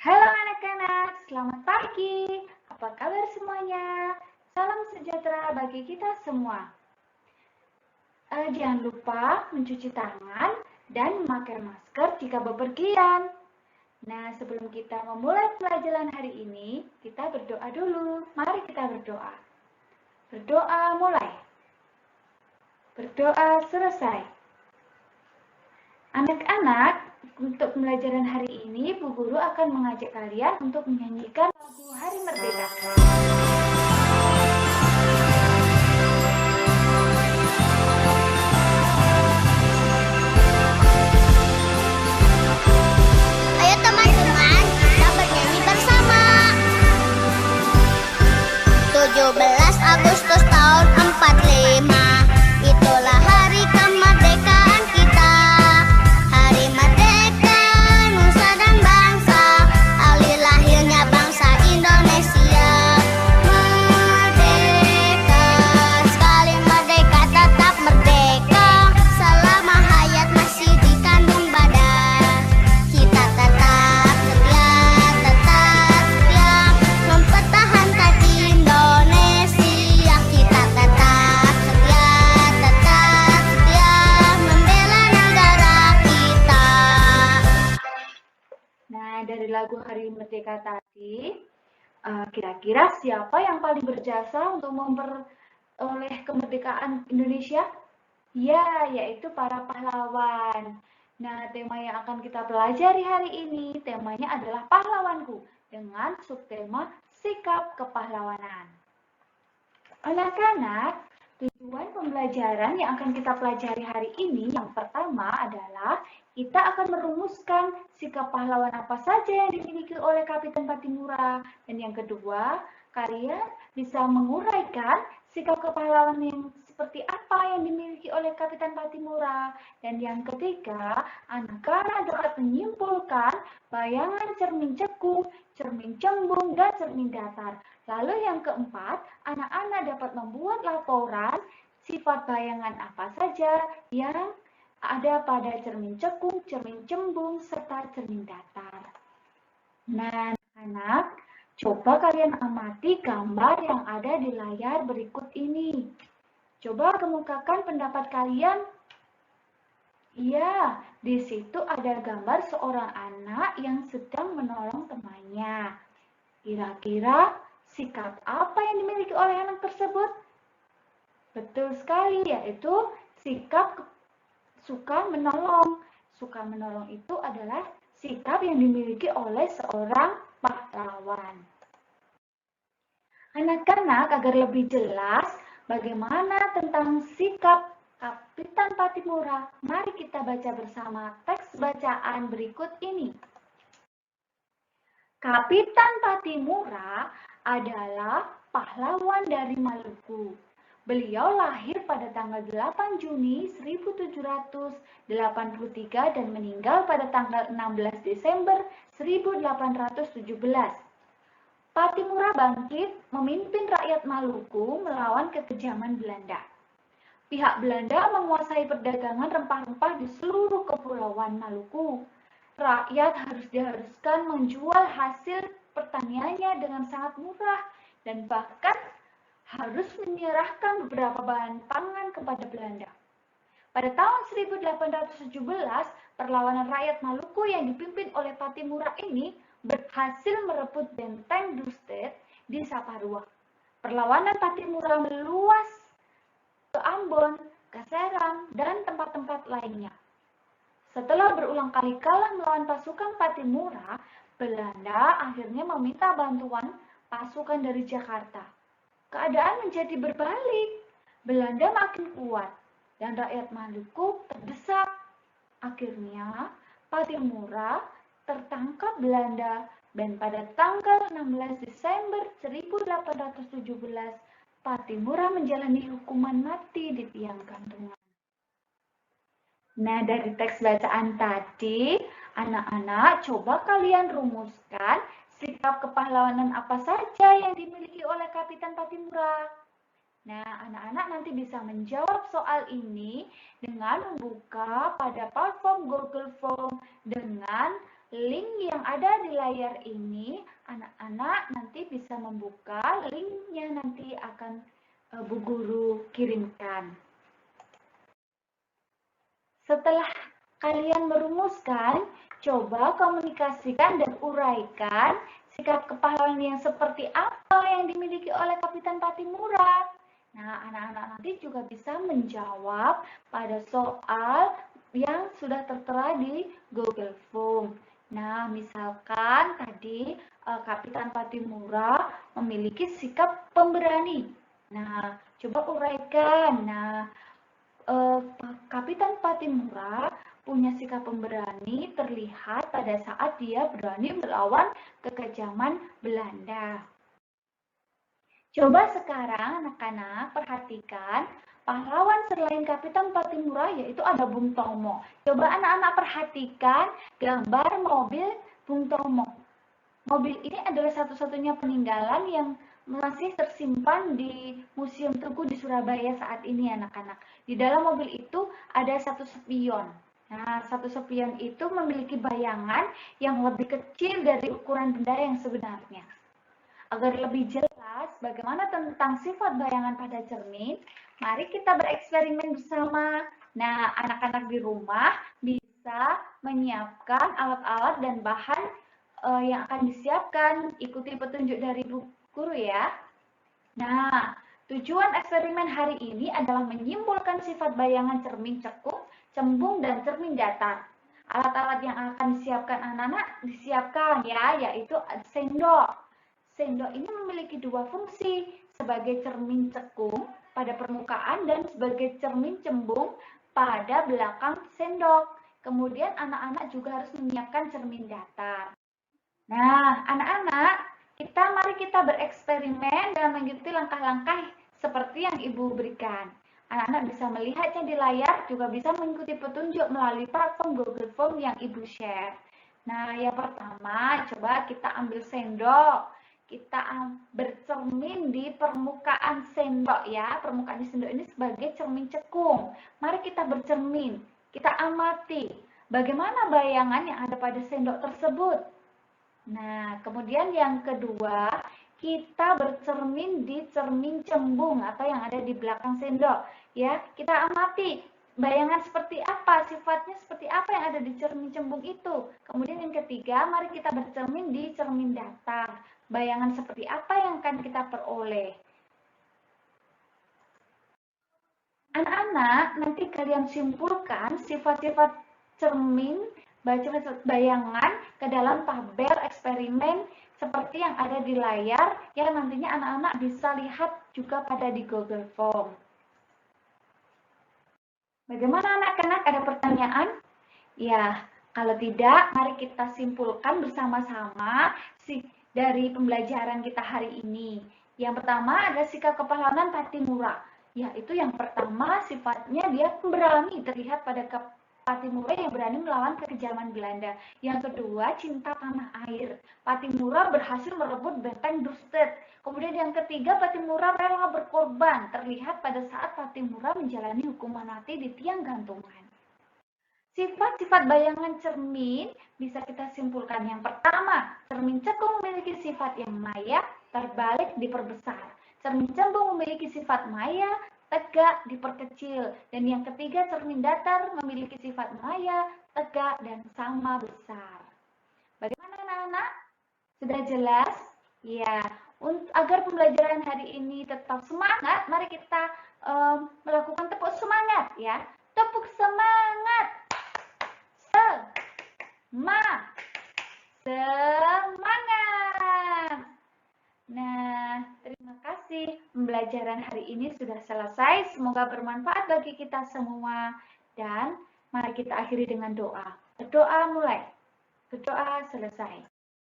Halo anak-anak, selamat pagi. Apa kabar semuanya? Salam sejahtera bagi kita semua. Jangan lupa mencuci tangan dan memakai masker jika bepergian. Nah, sebelum kita memulai pelajaran hari ini, kita berdoa dulu. Mari kita berdoa. Berdoa mulai. Berdoa selesai. Anak-anak, untuk pembelajaran hari ini, Bu Guru akan mengajak kalian untuk menyanyikan lagu Hari Merdeka. Ayo teman-teman, kita bernyanyi bersama. 17 Agustus tahun 45, itulah hari kemerdekaan kita. Hari merdeka, nusa dan bangsa, hari lahirnya bangsa Indonesia. Merdeka, sekali merdeka tetap merdeka, selama hayat masih dikandung badan. Kita tetap setia mempertahankan Indonesia. Kita tetap setia membela negara kita. Nah, dari lagu Hari Merdeka tadi, kira-kira siapa yang paling berjasa untuk memperoleh kemerdekaan Indonesia? Ya, yaitu para pahlawan. Nah, tema yang akan kita pelajari hari ini, temanya adalah pahlawanku, dengan subtema sikap kepahlawanan. Anak-anak, tujuan pembelajaran yang akan kita pelajari hari ini yang pertama adalah kita akan merumuskan sikap pahlawan apa saja yang dimiliki oleh Kapitan Patimura. Dan yang kedua, kalian bisa menguraikan sikap kepahlawan yang seperti apa yang dimiliki oleh Kapitan Patimura. Dan yang ketiga, anak-anak dapat menyimpulkan bayangan cermin cekung, cermin cembung, dan cermin datar. Lalu yang keempat, anak-anak dapat membuat laporan sifat bayangan apa saja yang ada pada cermin cekung, cermin cembung, serta cermin datar. Nah, anak-anak, coba kalian amati gambar yang ada di layar berikut ini. Coba kemukakan pendapat kalian. Iya, di situ ada gambar seorang anak yang sedang menolong temannya. Kira-kira sikap apa yang dimiliki oleh anak tersebut? Betul sekali, yaitu sikap suka menolong. Suka menolong itu adalah sikap yang dimiliki oleh seorang pahlawan. Anak-anak, agar lebih jelas bagaimana tentang sikap Kapitan Patimura, mari kita baca bersama teks bacaan berikut ini. Kapitan Patimura adalah pahlawan dari Maluku. Beliau lahir pada tanggal 8 Juni 1783 dan meninggal pada tanggal 16 Desember 1817. Patimura bangkit memimpin rakyat Maluku melawan kekejaman Belanda. Pihak Belanda menguasai perdagangan rempah-rempah di seluruh kepulauan Maluku. Rakyat diharuskan menjual hasil pertaniannya dengan sangat murah dan bahkan harus menyerahkan beberapa bahan pangan kepada Belanda. Pada tahun 1817, perlawanan rakyat Maluku yang dipimpin oleh Patimura ini berhasil merebut benteng Dustet di Saparua. Perlawanan Patimura meluas ke Ambon, ke Seram, dan tempat-tempat lainnya. Setelah berulang kali kalah melawan pasukan Patimura, Belanda akhirnya meminta bantuan pasukan dari Jakarta. Keadaan menjadi berbalik. Belanda makin kuat dan rakyat Maluku terdesak. Akhirnya, Patimura tertangkap Belanda dan pada tanggal 16 Desember 1817, Patimura menjalani hukuman mati di tiang gantungan. Nah, dari teks bacaan tadi, anak-anak coba kalian rumuskan sikap kepahlawanan apa saja yang dimiliki oleh Kapitan Patimura. Nah, anak-anak nanti bisa menjawab soal ini dengan membuka pada platform Google Form dengan link yang ada di layar ini, anak-anak nanti bisa membuka linknya, nanti akan Bu Guru kirimkan. Setelah kalian merumuskan, coba komunikasikan dan uraikan sikap kepahlawanan yang seperti apa yang dimiliki oleh Kapitan Patimura. Nah, anak-anak nanti juga bisa menjawab pada soal yang sudah tertera di Google Form. Nah, misalkan tadi Kapitan Patimura memiliki sikap pemberani. Nah, coba uraikan. Nah, Kapitan Patimura punya sikap pemberani terlihat pada saat dia berani melawan kekejaman Belanda. Coba sekarang anak-anak perhatikan pahlawan selain Kapitan Patimura, yaitu ada Bung Tomo. Coba anak-anak perhatikan gambar mobil Bung Tomo. Mobil ini adalah satu-satunya peninggalan yang masih tersimpan di Museum Tugu di Surabaya saat ini, anak-anak. Di dalam mobil itu ada satu spion. Nah, satu spion itu memiliki bayangan yang lebih kecil dari ukuran benda yang sebenarnya. Agar lebih jelas bagaimana tentang sifat bayangan pada cermin, mari kita bereksperimen bersama. Nah, anak-anak di rumah bisa menyiapkan alat-alat dan bahan yang akan disiapkan. Ikuti petunjuk dari Bu Guru ya. Nah, tujuan eksperimen hari ini adalah menyimpulkan sifat bayangan cermin cekung, cembung, dan cermin datar. Alat-alat yang akan disiapkan anak-anak disiapkan ya, yaitu sendok. Sendok ini memiliki dua fungsi, sebagai cermin cekung pada permukaan dan sebagai cermin cembung pada belakang sendok. Kemudian anak-anak juga harus menyiapkan cermin datar. Nah, anak-anak, mari kita bereksperimen dan mengikuti langkah-langkah seperti yang Ibu berikan. Anak-anak bisa melihatnya di layar, juga bisa mengikuti petunjuk melalui platform Google Form yang Ibu share. Nah, yang pertama, coba kita ambil sendok. Kita bercermin di permukaan sendok ya. Permukaan sendok ini sebagai cermin cekung. Mari kita bercermin. Kita amati bagaimana bayangan yang ada pada sendok tersebut. Nah, kemudian yang kedua, kita bercermin di cermin cembung atau yang ada di belakang sendok. Ya, kita amati bayangan seperti apa, sifatnya seperti apa yang ada di cermin cembung itu. Kemudian yang ketiga, mari kita bercermin di cermin datar. Bayangan seperti apa yang akan kita peroleh. Anak-anak, nanti kalian simpulkan sifat-sifat cermin, bayangan ke dalam tabel eksperimen seperti yang ada di layar, yang nantinya anak-anak bisa lihat juga pada di Google Form. Bagaimana anak-anak, ada pertanyaan? Ya, kalau tidak, mari kita simpulkan bersama-sama dari pembelajaran kita hari ini. Yang pertama ada sikap kepahlawanan Patimura. Yaitu yang pertama sifatnya dia pemberani, terlihat pada Patimura yang berani melawan kekejaman Belanda. Yang kedua, cinta tanah air. Patimura berhasil merebut benteng Dürstedt. Kemudian yang ketiga, Patimura rela berkorban, terlihat pada saat Patimura menjalani hukuman mati di tiang gantungan. Sifat-sifat bayangan cermin bisa kita simpulkan. Yang pertama, cermin cekung memiliki sifat yang maya, terbalik, diperbesar. Cermin cembung memiliki sifat maya, tegak, diperkecil. Dan yang ketiga, cermin datar memiliki sifat maya, tegak, dan sama besar. Bagaimana anak-anak? Sudah jelas? Ya, agar pembelajaran hari ini tetap semangat, mari kita melakukan tepuk semangat ya. Tepuk semangat! Semangat! Nah, terima kasih. Pembelajaran hari ini sudah selesai. Semoga bermanfaat bagi kita semua. Dan mari kita akhiri dengan doa. Berdoa mulai. Berdoa selesai.